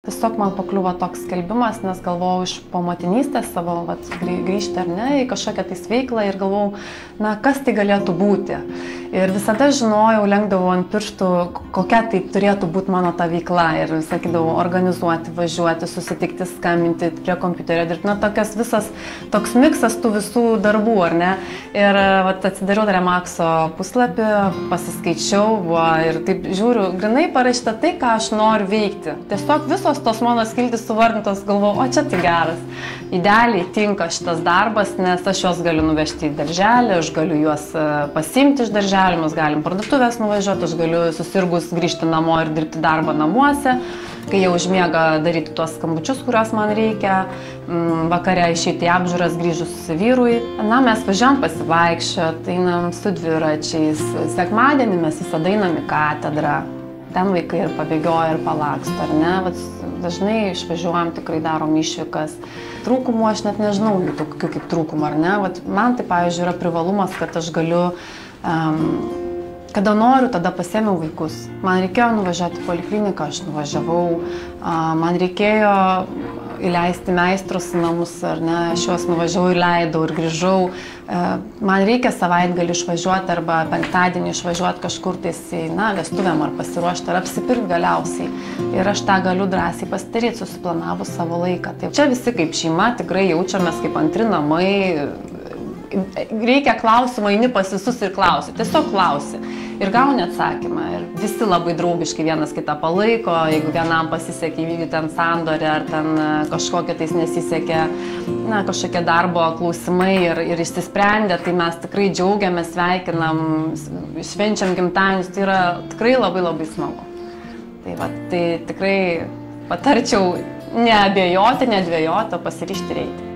Tiesiog man pakliuvo toks skelbimas, nes galvojau iš po motinystės savo grįžti ar ne į kažkokią tais veiklą ir galvojau, na kas tai galėtų būti. Ir visada žinojau, lenkdavau ant pirštų, kokia tai turėtų būti mano ta veikla. Ir sakydavau, organizuoti, važiuoti, susitikti, skambinti, prie kompiuterio dirbti. Na, toks miksas tų visų darbų, ar ne? Ir atsidariau Remaxo puslapį, pasiskaičiau ir taip žiūriu, grinai parašyta tai, ką aš noriu veikti. Tiesiog visos tos mano skiltys suvardintos, galvoju, o čia tai geras. Idealiai tinka šitas darbas, nes aš juos galiu nuvežti į darželį, aš galiu juos pasiimti iš darželį, mes galim parduotuvės nuvažiuoti, aš galiu susirgus grįžti namo ir dirbti darbą namuose, kai jau užmiega daryti tuos skambučius, kuriuos man reikia, vakare išeiti į apžiūras grįžus vyrui. Na, mes važiuojam pasivaikščioti, einam su dviračiais, sekmadienį mes visada einam į katedrą. Ten vaikai ir pabėgioja, ir palaksto, ar ne? Dažnai išvažiuojam, tikrai darom išvykas. Trūkumų aš net nežinau, tokių kaip trūkumų, ar ne? Man tai, pavyzdžiui, yra privalumas, kad aš galiu, kada noriu, tada pasiėmiau vaikus. Man reikėjo nuvažiuoti į polikliniką, aš nuvažiavau. Man reikėjo įleisti meistrus į namus, ar ne? Aš juos nuvažiavau, įleidau ir grįžau. Man reikia savaitgalį išvažiuoti arba penktadienį išvažiuoti kažkur tais į vestuvėm ar pasiruošti ar apsipirkti galiausiai. Ir aš tą galiu drąsiai pasidaryti, susiplanavus savo laiką. Tai čia visi kaip šeima tikrai jaučiamės kaip antri namai. Reikia klausimą, eini pas visus ir klausi. Tiesiog klausi. Ir gauni atsakymą. Ir visi labai draugiškai vienas kitą palaiko. Jeigu vienam pasisekė įvykdyti ten sandorį ar ten kažkokia tais nesisekė, kažkokie darbo klausimai ir išsisprendė, tai mes tikrai džiaugiamės, sveikinam, švenčiam gimtadienius. Tai yra tikrai labai labai smagu. Tai tikrai patarčiau neabejoti, nedvejoti, o pasiryžti reikia.